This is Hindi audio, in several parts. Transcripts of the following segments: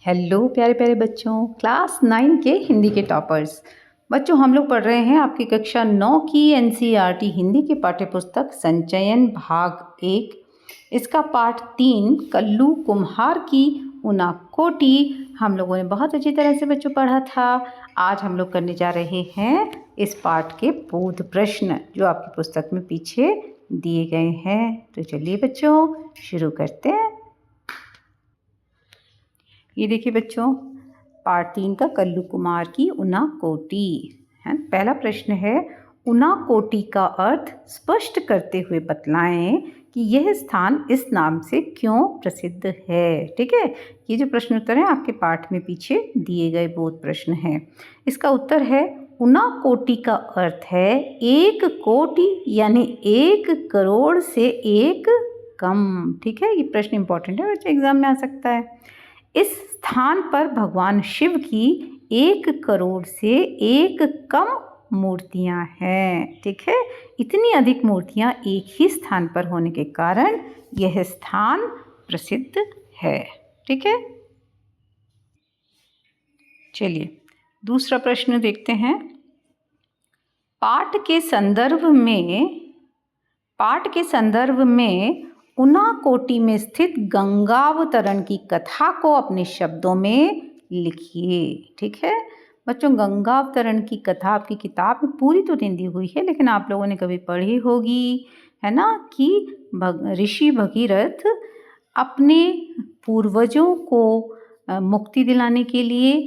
हेलो प्यारे प्यारे बच्चों, क्लास 9 के हिंदी के टॉपर्स बच्चों, हम लोग पढ़ रहे हैं आपकी कक्षा 9 की एनसीईआरटी हिंदी की पाठ्यपुस्तक संचयन भाग 1। इसका पाठ 3 कल्लू कुम्हार की ऊनाकोटी हम लोगों ने बहुत अच्छी तरह से बच्चों पढ़ा था। आज हम लोग करने जा रहे हैं इस पाठ के बोध प्रश्न जो आपकी पुस्तक में पीछे दिए गए हैं। तो चलिए बच्चों शुरू करते हैं। ये देखिए बच्चों, पार्ट 3 का कल्लू कुमार की ऊनाकोटी है। पहला प्रश्न है, ऊनाकोटी का अर्थ स्पष्ट करते हुए बतलाएं कि यह स्थान इस नाम से क्यों प्रसिद्ध है। ठीक है, ये जो प्रश्न उत्तर है आपके पाठ में पीछे दिए गए बोध प्रश्न हैं। इसका उत्तर है, ऊनाकोटी का अर्थ है 1 कोटि यानी 1 करोड़ से 1 कम। ठीक है, ये प्रश्न इंपॉर्टेंट है, बच्चे एग्जाम में आ सकता है। इस स्थान पर भगवान शिव की 1 करोड़ से 1 कम मूर्तियां हैं। ठीक है, इतनी अधिक मूर्तियां एक ही स्थान पर होने के कारण यह स्थान प्रसिद्ध है। ठीक है, चलिए दूसरा प्रश्न देखते हैं। पाठ के संदर्भ में ऊनाकोटी में स्थित गंगावतरण की कथा को अपने शब्दों में लिखिए। ठीक है बच्चों, गंगावतरण की कथा आपकी किताब में पूरी तो नहीं दी हुई है, लेकिन आप लोगों ने कभी पढ़ी होगी, है ना, कि ऋषि भगीरथ अपने पूर्वजों को मुक्ति दिलाने के लिए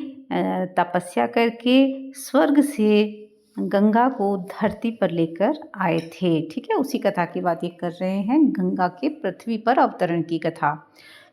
तपस्या करके स्वर्ग से गंगा को धरती पर लेकर आए थे। ठीक है, उसी कथा की बात ये कर रहे हैं, गंगा के पृथ्वी पर अवतरण की कथा।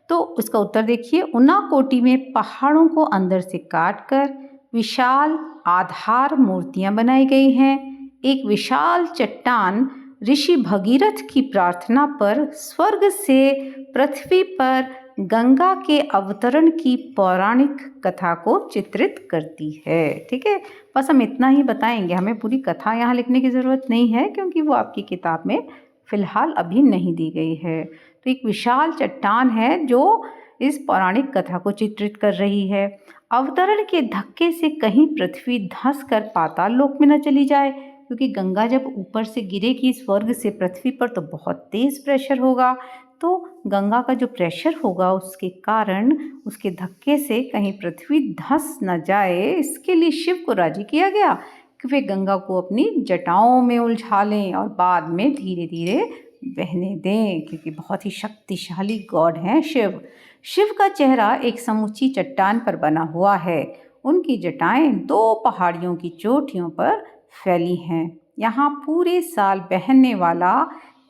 तो उसका उत्तर देखिए, ऊनाकोटी में पहाड़ों को अंदर से काटकर विशाल आधार मूर्तियां बनाई गई हैं। एक विशाल चट्टान ऋषि भगीरथ की प्रार्थना पर स्वर्ग से पृथ्वी पर गंगा के अवतरण की पौराणिक कथा को चित्रित करती है। ठीक है, बस हम इतना ही बताएंगे, हमें पूरी कथा यहाँ लिखने की ज़रूरत नहीं है क्योंकि वो आपकी किताब में फ़िलहाल अभी नहीं दी गई है। तो एक विशाल चट्टान है जो इस पौराणिक कथा को चित्रित कर रही है। अवतरण के धक्के से कहीं पृथ्वी धंस कर पाताल लोक में न चली जाए, क्योंकि गंगा जब ऊपर से गिरेगी स्वर्ग से पृथ्वी पर तो बहुत तेज़ प्रेशर होगा। तो गंगा का जो प्रेशर होगा उसके कारण उसके धक्के से कहीं पृथ्वी धंस न जाए, इसके लिए शिव को राजी किया गया कि वे गंगा को अपनी जटाओं में उलझा लें और बाद में धीरे धीरे बहने दें, क्योंकि बहुत ही शक्तिशाली गॉड हैं शिव। शिव का चेहरा एक समूची चट्टान पर बना हुआ है। उनकी जटाएं 2 पहाड़ियों की चोटियों पर फैली हैं। यहाँ पूरे साल बहने वाला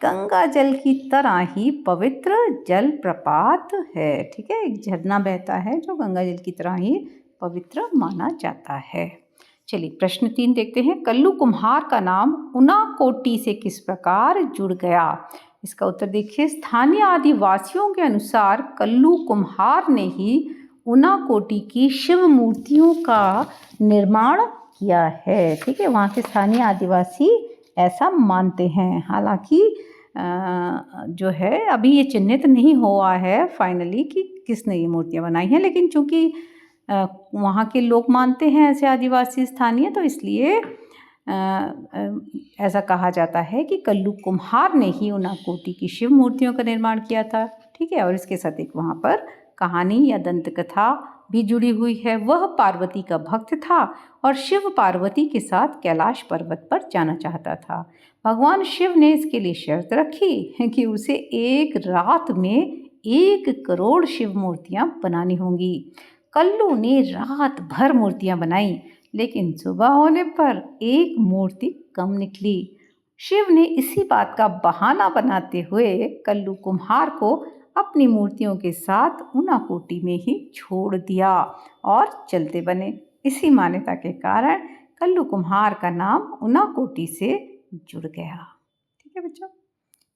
गंगा जल की तरह ही पवित्र जल प्रपात है। ठीक है, एक झरना बहता है जो गंगा जल की तरह ही पवित्र माना जाता है। चलिए प्रश्न 3 देखते हैं। कल्लू कुम्हार का नाम ऊनाकोटी से किस प्रकार जुड़ गया। इसका उत्तर देखिए, स्थानीय आदिवासियों के अनुसार कल्लू कुम्हार ने ही ऊनाकोटी की शिव मूर्तियों का निर्माण किया है। ठीक है, वहाँ के स्थानीय आदिवासी ऐसा मानते हैं। हालांकि जो है अभी ये चिन्हित नहीं हुआ है फाइनली कि किसने ये मूर्तियाँ बनाई हैं, लेकिन चूंकि वहाँ के लोग मानते हैं ऐसे आदिवासी स्थानीय, तो इसलिए ऐसा कहा जाता है कि कल्लू कुम्हार ने ही ऊनाकोटी की शिव मूर्तियों का निर्माण किया था। ठीक है, और इसके साथ एक वहाँ पर कहानी या दंत कथा भी जुड़ी हुई है। वह पार्वती का भक्त था और शिव पार्वती के साथ कैलाश पर्वत पर जाना चाहता था। भगवान शिव ने इसके लिए शर्त रखी कि उसे एक रात में 1 करोड़ शिव मूर्तियां बनानी होंगी। कल्लू ने रात भर मूर्तियां बनाई, लेकिन सुबह होने पर एक मूर्ति कम निकली। शिव ने इसी बात का बहाना बनाते हुए कल्लू कुम्हार को अपनी मूर्तियों के साथ ऊनाकोटी में ही छोड़ दिया और चलते बने। इसी मान्यता के कारण कल्लू कुम्हार का नाम ऊनाकोटी से जुड़ गया। ठीक है बच्चों,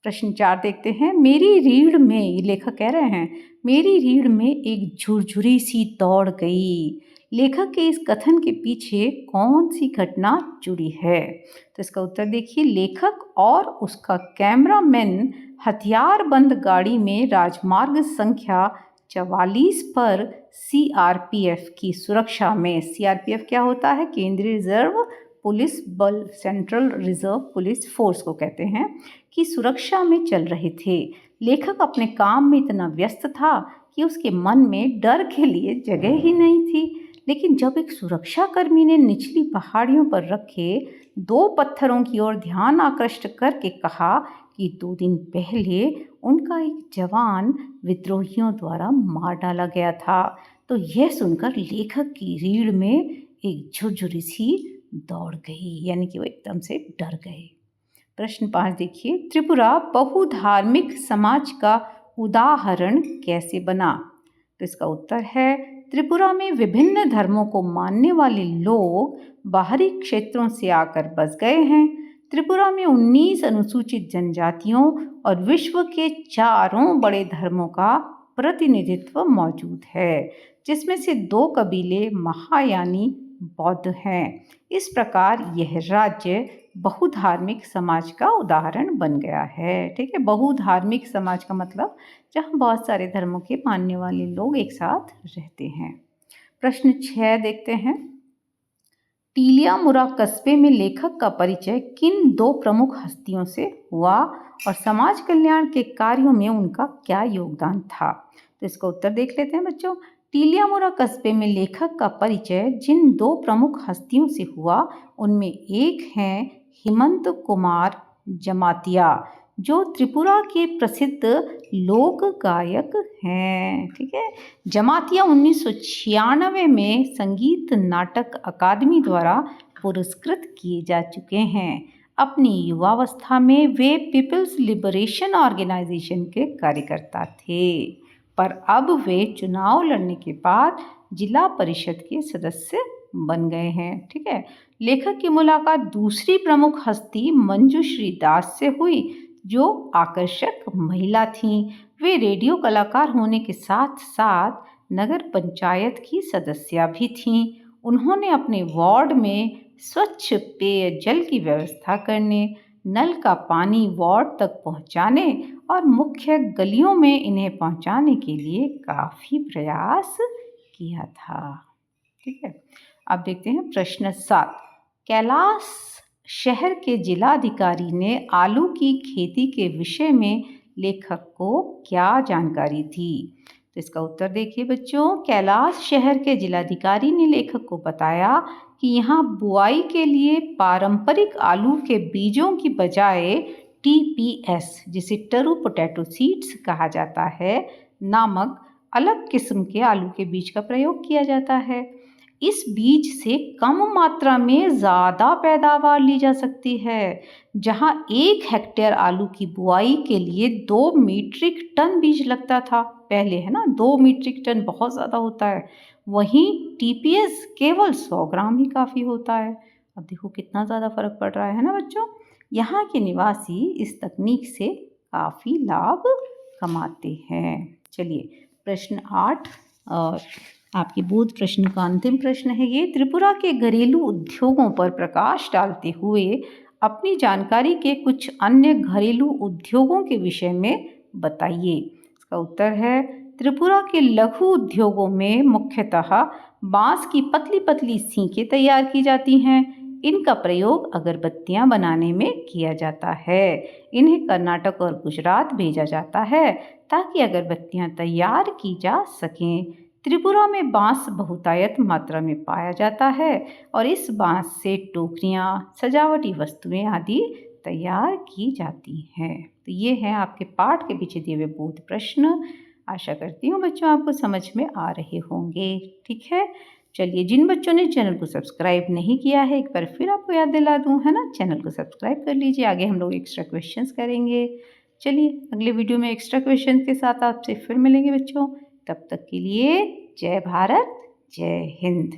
प्रश्न 4 देखते हैं। मेरी रीढ़ में, ये लेखक कह रहे हैं, मेरी रीढ़ में एक झुरझुरी सी दौड़ गई। लेखक के इस कथन के पीछे कौन सी घटना जुड़ी है। तो इसका उत्तर देखिए, लेखक और उसका कैमरामैन हथियारबंद गाड़ी में राजमार्ग संख्या 44 पर सीआरपीएफ की सुरक्षा में, सीआरपीएफ क्या होता है? केंद्रीय रिजर्व पुलिस बल, सेंट्रल रिजर्व पुलिस फोर्स को कहते हैं, की सुरक्षा में चल रहे थे। लेखक अपने काम में इतना व्यस्त था कि उसके मन में डर के लिए जगह ही नहीं थी। लेकिन जब एक सुरक्षाकर्मी ने निचली पहाड़ियों पर रखे 2 पत्थरों की ओर ध्यान आकृष्ट करके कहा कि 2 दिन पहले उनका एक जवान विद्रोहियों द्वारा मार डाला गया था, तो यह सुनकर लेखक की रीढ़ में एक झुरझुरी सी दौड़ गई, यानी कि वो एकदम से डर गए। प्रश्न 5 देखिए, त्रिपुरा बहुधार्मिक समाज का उदाहरण कैसे बना? तो इसका उत्तर है, त्रिपुरा में विभिन्न धर्मों को मानने वाले लोग बाहरी क्षेत्रों से आकर बस गए हैं। त्रिपुरा में 19 अनुसूचित जनजातियों और विश्व के 4 बड़े धर्मों का प्रतिनिधित्व मौजूद है, जिसमें से 2 कबीले महायानी बौद्ध हैं। इस प्रकार यह राज्य बहुधार्मिक समाज का उदाहरण बन गया है। ठीक है, बहुधार्मिक समाज का मतलब जहाँ बहुत सारे धर्मों के मानने वाले लोग एक साथ रहते हैं। प्रश्न 6 देखते हैं, टीलियामुरा कस्बे में लेखक का परिचय किन 2 प्रमुख हस्तियों से हुआ और समाज कल्याण के कार्यों में उनका क्या योगदान था? तो इसका उत्तर देख लेते हैं बच्चों। टीलियामुरा कस्बे में लेखक का परिचय जिन 2 प्रमुख हस्तियों से हुआ उनमें एक हैं हेमंत कुमार जमातिया, जो त्रिपुरा के प्रसिद्ध लोक गायक हैं। ठीक है, जमातिया 1996 में संगीत नाटक अकादमी द्वारा पुरस्कृत किए जा चुके हैं। अपनी युवावस्था में वे पीपल्स लिबरेशन ऑर्गेनाइजेशन के कार्यकर्ता थे, पर अब वे चुनाव लड़ने के बाद जिला परिषद के सदस्य बन गए हैं। ठीक है, लेखक की मुलाकात दूसरी प्रमुख हस्ती मंजुश्री दास से हुई, जो आकर्षक महिला थीं। वे रेडियो कलाकार होने के साथ साथ नगर पंचायत की सदस्या भी थीं। उन्होंने अपने वार्ड में स्वच्छ पेयजल की व्यवस्था करने, नल का पानी वार्ड तक पहुंचाने और मुख्य गलियों में इन्हें पहुंचाने के लिए काफ़ी प्रयास किया था। ठीक है, अब देखते हैं प्रश्न 7। कैलाश शहर के जिलाधिकारी ने आलू की खेती के विषय में लेखक को क्या जानकारी दी? तो इसका उत्तर देखिए बच्चों। कैलाश शहर के जिलाधिकारी ने लेखक को बताया कि यहाँ बुआई के लिए पारंपरिक आलू के बीजों की बजाय TPS, जिसे टरू पोटैटो सीड्स कहा जाता है, नामक अलग किस्म के आलू के बीज का प्रयोग किया जाता है। इस बीज से कम मात्रा में ज़्यादा पैदावार ली जा सकती है। जहां 1 हेक्टेयर आलू की बुआई के लिए 2 मीट्रिक टन बीज लगता था पहले, है ना, 2 मीट्रिक टन बहुत ज़्यादा होता है, वहीं TPS केवल 100 ग्राम ही काफ़ी होता है। अब देखो कितना ज़्यादा फर्क पड़ रहा है ना बच्चों। यहाँ के निवासी इस तकनीक से काफ़ी लाभ कमाते हैं। चलिए प्रश्न 8 और आपके बोध प्रश्न का अंतिम प्रश्न है ये, त्रिपुरा के घरेलू उद्योगों पर प्रकाश डालते हुए अपनी जानकारी के कुछ अन्य घरेलू उद्योगों के विषय में बताइए। इसका उत्तर है, त्रिपुरा के लघु उद्योगों में मुख्यतः बांस की पतली पतली सीकें तैयार की जाती हैं। इनका प्रयोग अगरबत्तियां बनाने में किया जाता है। इन्हें कर्नाटक और गुजरात भेजा जाता है ताकि अगरबत्तियां तैयार की जा सकें। त्रिपुरा में बांस बहुतायत मात्रा में पाया जाता है और इस बांस से टोकरियाँ, सजावटी वस्तुएं आदि तैयार की जाती हैं। तो ये हैं आपके पाठ के पीछे दिए हुए बोध प्रश्न। आशा करती हूँ बच्चों आपको समझ में आ रहे होंगे। ठीक है, चलिए जिन बच्चों ने चैनल को सब्सक्राइब नहीं किया है, एक बार फिर आपको याद दिला दूँ, है ना, चैनल को सब्सक्राइब कर लीजिए। आगे हम लोग एक्स्ट्रा क्वेश्चंस करेंगे। चलिए अगले वीडियो में एक्स्ट्रा क्वेश्चन के साथ आपसे फिर मिलेंगे बच्चों। तब तक के लिए जय भारत, जय हिंद।